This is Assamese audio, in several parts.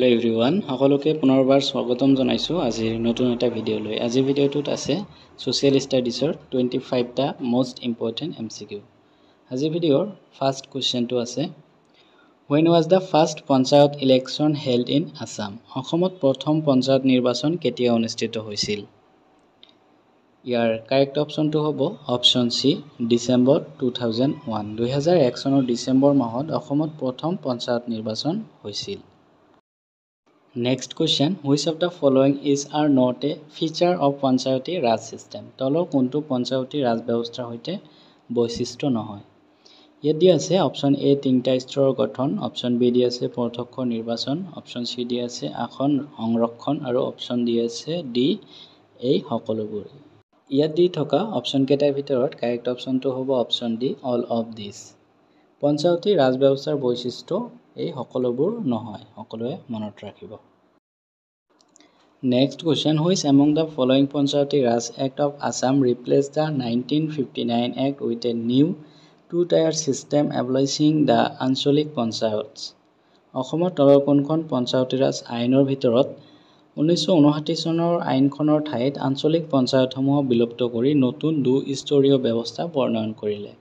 Hello everyone, সকলোকে পুনৰবাৰ স্বাগতম জনাইছো আজিৰ নতুন এটা ভিডিও লৈ। আজিৰ ভিডিওটোত আছে সোশ্যাল ষ্টাডিজৰ 25টা মোস্ট ইম্পৰ্টেন্ট MCQ। আজিৰ ভিডিওৰ ফাৰ্স্ট কোৱেশ্চনটো আছে When was the first panchayat election held in Assam? অসমত প্ৰথম পঞ্চায়ত নিৰ্বাচন কেতিয়া অনুষ্ঠিত হৈছিল? ইয়াৰ কাৰেক্ট অপচনটো হ'ব অপচন সি ডিসেম্বৰ 2001। 2001 চনৰ ডিসেম্বৰ মাহত অসমত প্ৰথম পঞ্চায়ত নিৰ্বাচন হৈছিল। Next question, which of the following is or not a feature of Panchayati Raj system? তলৰ কোনটো পঞ্চায়তি ৰাজ ব্যৱস্থাৰ সৈতে বৈশিষ্ট্য নহয়? ইয়াত দিয়া আছে অপচন এ তিনিটা স্তৰৰ গঠন, অপচন বি দিয়া আছে প্ৰত্যক্ষ নিৰ্বাচন, অপচন সি দিয়া আছে আসন সংৰক্ষণ আৰু অপচন দিয়া আছে ডি এই সকলোবোৰ। ইয়াত দি থকা অপচন কেইটাৰ ভিতৰত কাৰেক্ট অপচনটো হ'ব option D all of this. Panchayati Raj ব্যৱস্থাৰ বৈশিষ্ট্য এই সকলোবোৰ নহয়, সকলোৱে মনত ৰাখিব। Next question, which among the following Panchayati Raj Act of Assam replaced the 1959 Act with a new two-tier system abolishing the Ancholik Panchayats? অসমৰ তলৰ কোনখন পঞ্চায়তি ৰাজ আইনৰ ভিতৰত 1959 চনৰ আইনখনৰ ঠাইত আঞ্চলিক পঞ্চায়তসমূহক বিলুপ্ত কৰি নতুন দুস্তৰীয় ব্যৱস্থা প্ৰণয়ন কৰিলে?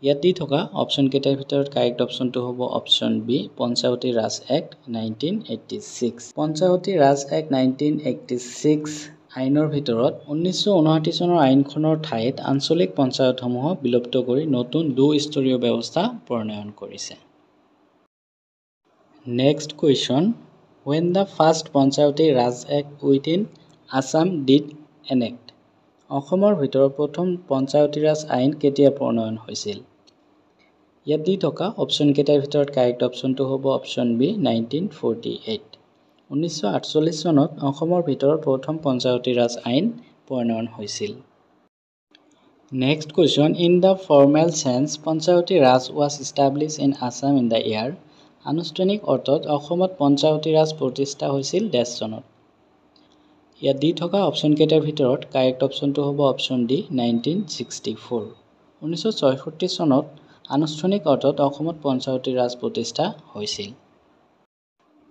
ইয়াত দি থকা অপচন কেইটাৰ ভিতৰত কাৰেক্ট অপচনটো হ'ব অপচন বি পঞ্চায়তি ৰাজ এক্ট 1986। পঞ্চায়তি ৰাজ এক্ট 1986 আইনৰ ভিতৰত 1959 চনৰ আইনখনৰ ঠাইত আঞ্চলিক পঞ্চায়তসমূহক বিলুপ্ত কৰি নতুন দুস্তৰীয় ব্যৱস্থা প্ৰণয়ন কৰিছে। Next question, when the first Panchayati Raj Act within Assam did enact? অসমৰ ভিতৰত প্ৰথম পঞ্চায়তি ৰাজ আইন কেতিয়া প্ৰণয়ন হৈছিল? ইয়াত দি থকা অপচন কেইটাৰ ভিতৰত কাৰেক্ট অপচনটো হ'ব অপচন বি 1948। 1948 চনত অসমৰ ভিতৰত প্ৰথম পঞ্চায়তি ৰাজ আইন প্ৰণয়ন হৈছিল। Next question, in the formal sense Panchayati Raj was established in Assam in the year? আনুষ্ঠানিক অৰ্থত অসমত পঞ্চায়তি ৰাজ প্ৰতিষ্ঠা হৈছিল ডেছ চনত? ইয়াত দি থকা অপচন কেইটাৰ ভিতৰত কাৰেক্ট অপচনটো হ'ব অপচন ডি 1964। 1964 চনত আনুষ্ঠানিক অৰ্থত অসমত পঞ্চায়তি ৰাজ প্ৰতিষ্ঠা হৈছিল।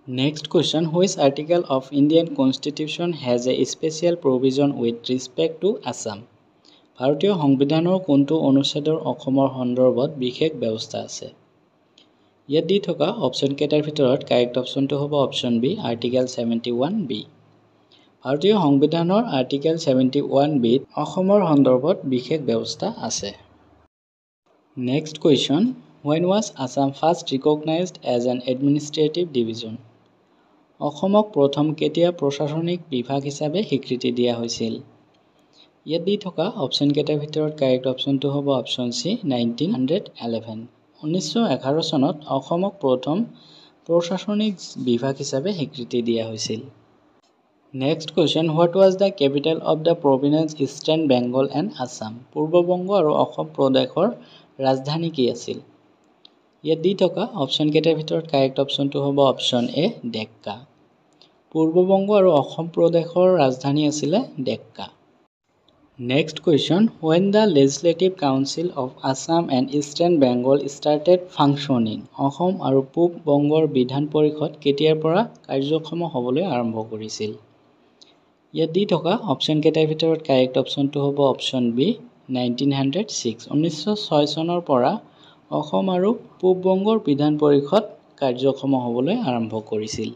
Next question, which article of Indian Constitution has a special provision with respect to Assam? ভাৰতীয় সংবিধানৰ কোনটো অনুচ্ছেদৰ অসমৰ সন্দৰ্ভত বিশেষ ব্যৱস্থা আছে? ইয়াত দি থকা অপচন কেইটাৰ ভিতৰত কাৰেক্ট অপচনটো হ'ব অপচন বি আৰ্টিকেল 71B। ভাৰতীয় সংবিধানৰ আৰ্টিকেল 71B অসমৰ সন্দৰ্ভত বিশেষ ব্যৱস্থা আছে। Next question, when was Assam first recognized as an administrative division? অসমক প্ৰথম কেতিয়া প্ৰশাসনিক বিভাগ হিচাপে স্বীকৃতি দিয়া হৈছিল? ইয়াত দি থকা অপচন কেইটাৰ ভিতৰত কাৰেক্ট অপচনটো হ'ব অপচন সি 1911। 1911 চনত অসমক প্ৰথম প্ৰশাসনিক বিভাগ হিচাপে স্বীকৃতি দিয়া হৈছিল। Next question, what was the capital of the province Eastern Bengal and Assam? Purbabanga আৰু অসম প্ৰদেশৰ ৰাজধানী কি আছিল? ইয়াত দি থকা অপচন কেইটাৰ ভিতৰত কাৰেক্ট অপচনটো হ'ব অপচন এ ডেক্কা। পূৰ্ববংগ আৰু অসম প্ৰদেশৰ ৰাজধানী আছিল Dacca. Next question, when the Legislative Council of Assam and Eastern Bengal started functioning? Assam আৰু পূব বংগৰ বিধান পৰিষদ কেতিয়াৰ পৰা কাৰ্যক্ষম হ'বলৈ আৰম্ভ কৰিছিল? ইয়াত দি থকা অপচন কেইটাৰ ভিতৰত কাৰেক্ট অপচনটো হ'ব অপচন বি 1906। 1906 চনৰ পৰা অসম আৰু পূব বংগৰ বিধান পৰিষদ কাৰ্যক্ষম হ'বলৈ আৰম্ভ কৰিছিল।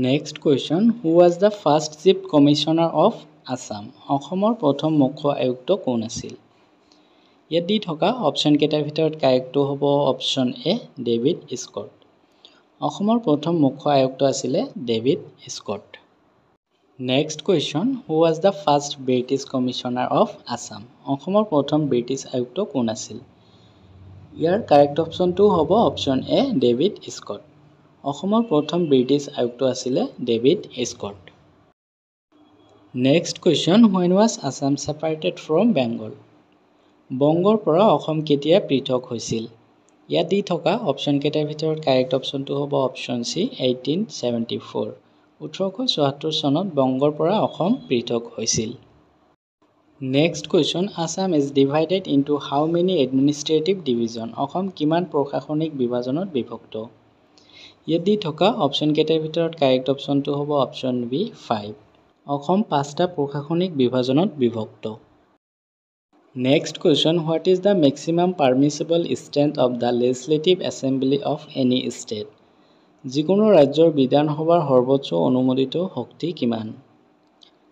Next question, who was the first chief commissioner of Assam? অসমৰ প্ৰথম মুখ্য আয়ুক্ত কোন আছিল? ইয়াত দি থকা অপচন কেইটাৰ ভিতৰত কাৰেক্টটো হ'ব অপচন এ ডেভিড স্কট। অসমৰ প্ৰথম মুখ্য আয়ুক্ত আছিল David Scott. Next question, who was the first British commissioner of Assam? অসমৰ প্ৰথম ব্ৰিটিছ আয়ুক্ত কোন আছিল? ইয়াৰ কাৰেক্ট অপচনটো হ'ব অপচন এ ডেভিড স্কট। অসমৰ প্ৰথম ব্ৰিটিছ আয়ুক্ত আছিল David Scott. Next question, when was Assam separated from Bengal? বংগৰ পৰা অসম কেতিয়া পৃথক হৈছিল? ইয়াত দি থকা অপচন কেইটাৰ ভিতৰত কাৰেক্ট অপচনটো হ'ব অপচন সি 1874। 1874 চনত বংগৰ পৰা অসম পৃথক হৈছিল। Next question, Assam is divided into how many administrative division? Assam কিমান প্ৰশাসনিক বিভাজনত বিভক্ত? ইয়াত দি থকা অপশ্যন কেইটাৰ ভিতৰত কাৰেক্ট অপশ্যনটো হ'ব অপশ্যন বি 5 অসম 5টা প্ৰশাসনিক বিভাজনত বিভক্ত next question what is the maximum permissible strength of the legislative assembly of any state যিকোনো ৰাজ্যৰ বিধানসভাৰ সৰ্বোচ্চ অনুমোদিত শক্তি কিমান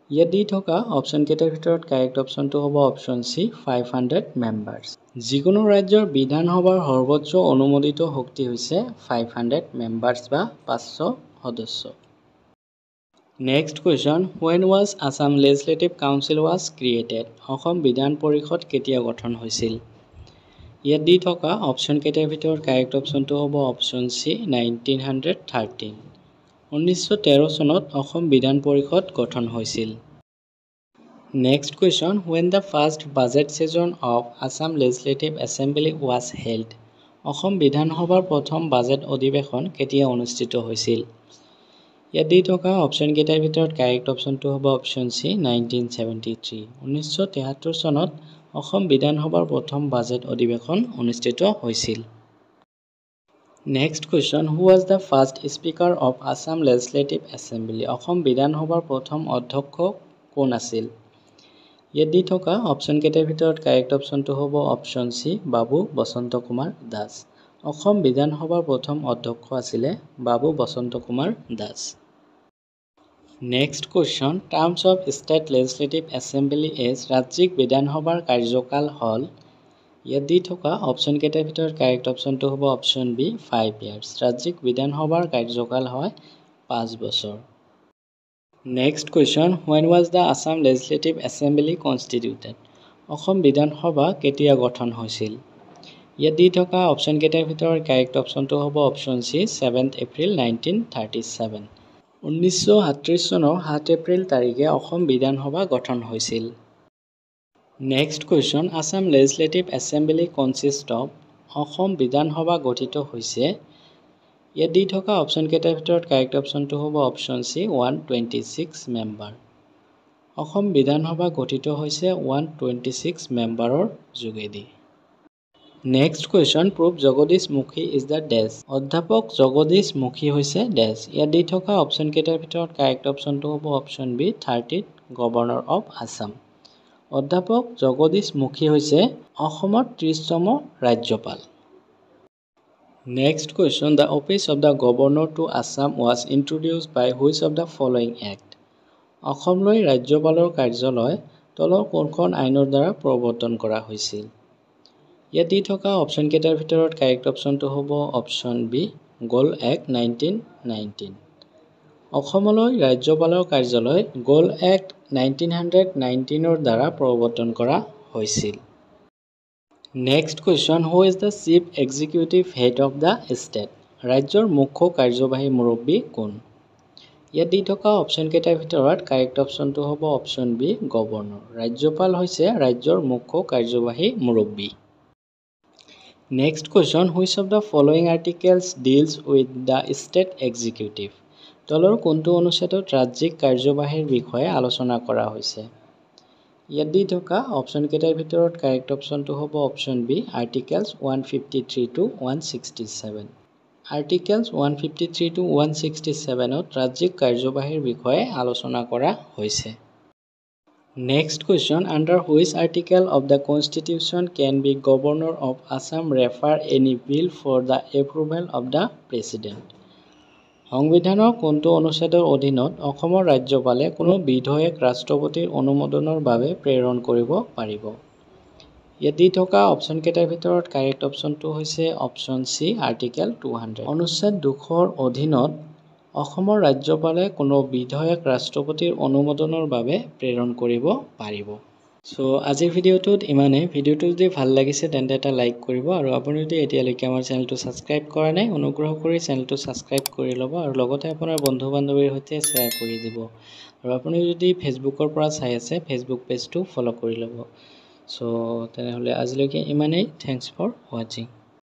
ইয়াত দি থকা অপশ্যন কেইটাৰ ভিতৰত কাৰেক্ট অপশ্যনটো হ'ব অপশ্যন সি 500 মেম্বাৰ্ছ যিকোনো ৰাজ্যৰ বিধানসভাৰ সৰ্বোচ্চ অনুমোদিত শক্তি হৈছে 500 মেম্বাৰ্ছ বা 500 সদস্য next question when was Assam Legislative Council was created Assam বিধান পৰিষদ কেতিয়া গঠন হৈছিল ইয়াত দি থকা অপশ্যন কেইটাৰ ভিতৰত কাৰেক্ট অপশ্যনটো হ'ব অপশ্যন সি 1913 1913 চনত অসম বিধান পৰিষদ গঠন হৈছিল next question when the first budget session of Assam Legislative Assembly was held Assam বিধানসভাৰ প্ৰথম বাজেট অধিৱেশন কেতিয়া অনুষ্ঠিত হৈছিল ইয়াত দি থকা অপশ্যন কেইটাৰ ভিতৰত কাৰেক্ট অপশ্যনটো হ'ব অপশ্যন সি 1973 1973 চনত অসম বিধানসভাৰ প্ৰথম বাজেট অধিৱেশন অনুষ্ঠিত হৈছিল next question who was the first speaker of Assam Legislative Assembly Assam বিধানসভাৰ প্ৰথম অধ্যক্ষ কোন আছিল ইয়াত দি থকা অপশ্যন কেইটাৰ ভিতৰত কাৰেক্ট অপশ্যনটো হ'ব অপশ্যন সি বাবু বসন্ত কুমাৰ দাস অসম বিধানসভাৰ প্ৰথম অধ্যক্ষ আছিল Babu Basanta Kumar Das next question terms of state legislative assembly as ৰাজ্যিক বিধানসভাৰ কাৰ্যকাল হল ইয়াত দি থকা অপশ্যন কেইটাৰ ভিতৰত কাৰেক্ট অপশ্যনটো হ'ব অপশ্যন বি 5 ইয়াৰ্ছ ৰাজ্যিক বিধানসভাৰ কাৰ্যকাল হয় 5 বছৰ next question when was the Assam Legislative Assembly constituted Assam বিধানসভা কেতিয়া গঠন হৈছিল ইয়াত দি থকা অপশ্যন কেইটাৰ ভিতৰত কাৰেক্ট অপশ্যনটো হ'ব অপশ্যন সি 7 এপ্ৰিল 1937 1937 চনৰ 7 এপ্ৰিল তাৰিখে অসম বিধানসভা গঠন হৈছিল next question Assam legislative assembly consist of Assam বিধানসভা গঠিত হৈছে ইয়াত দি থকা অপশ্যন কেইটাৰ ভিতৰত কাৰেক্ট অপশ্যনটো হ'ব অপশ্যন সি 126 মেম্বাৰ অসম বিধানসভা গঠিত হৈছে 126 মেম্বাৰৰ যোগেদি next question prove Jagdish Mukhi is the ডেছ অধ্যাপক জগদীশ মুখী হৈছে ডেছ ইয়াত দি থকা অপশ্যন কেইটাৰ ভিতৰত কাৰেক্ট অপশ্যনটো হ'ব option B 30th governor of Assam অধ্যাপক জগদীশ মুখী হৈছে অসমৰ 30তম ৰাজ্যপাল next question the office of the governor to Assam was introduced by which of the following act অসমলৈ ৰাজ্যপালৰ কাৰ্যালয় তলৰ কোনখন আইনৰ দ্বাৰা প্ৰৱৰ্তন কৰা হৈছিল ইয়াত দি থকা অপশ্যন কেইটাৰ ভিতৰত কাৰেক্ট অপশ্যনটো হ'ব অপশ্যন বি গোল এক্ট 1919 অসমলৈ ৰাজ্যপালৰ কাৰ্যালয় গোল এক্ট 1919ৰ দ্বাৰা প্ৰৱৰ্তন কৰা হৈছিল next question who is the chief executive head of the state ৰাজ্যৰ মুখ্য কাৰ্যবাহী মুৰব্বী কোন ইয়াত দি থকা অপশ্যন কেইটাৰ ভিতৰত কাৰেক্ট অপশ্যনটো হ'ব অপশ্যন বি গভৰ্ণৰ ৰাজ্যপাল হৈছে ৰাজ্যৰ মুখ্য কাৰ্যবাহী মুৰব্বী next question which of the following articles deals with the state executive তলৰ কোনটো অনুচ্ছেদত ৰাজ্যিক কাৰ্যবাহীৰ বিষয়ে আলোচনা কৰা হৈছে ইয়াত দি থকা অপশ্যন কেইটাৰ ভিতৰত কাৰেক্ট অপশ্যনটো হ'ব option B articles 153 to 167 articles 153 to 167ত ৰাজ্যিক কাৰ্যবাহীৰ বিষয়ে আলোচনা কৰা হৈছে next question under which article of the constitution can be governor of Assam refer any bill for the approval of the president সংবিধানৰ কোনটো অনুচ্ছেদৰ অধীনত অসমৰ ৰাজ্যপালে কোনো বিধেয়ক ৰাষ্ট্ৰপতিৰ অনুমোদনৰ বাবে প্ৰেৰণ কৰিব পাৰিব ইয়াত দি থকা অপশ্যন কেইটাৰ ভিতৰত কাৰেক্ট অপশ্যনটো হৈছে অপশ্যন সি আৰ্টিকেল 200 অনুচ্ছেদ 200ৰ অধীনত অসমৰ ৰাজ্যপালে কোনো বিধেয়ক ৰাষ্ট্ৰপতিৰ অনুমোদনৰ বাবে প্ৰেৰণ কৰিব পাৰিব সো আজিৰ ভিডিঅ'টোত ইমানেই ভিডিঅ'টো যদি ভাল লাগিছে তেন্তে এটা লাইক কৰিব আৰু আপুনি যদি এতিয়ালৈকে আমাৰ চেনেলটো সাবস্ক্ৰাইব কৰা নাই অনুগ্ৰহ কৰি চেনেলটো সাবস্ক্ৰাইব কৰি ল'ব আৰু লগতে আপোনাৰ বন্ধু বান্ধৱীৰ সৈতে শ্বেয়াৰ কৰি দিব আৰু আপুনি যদি ফেসবুকৰ পৰা চাই আছে ফেসবুক পেজটো ফলো কৰি ল'ব সো তেনেহ'লে আজিলৈকে ইমানেই থ্যাঙ্কস ফৰ ওয়াচিং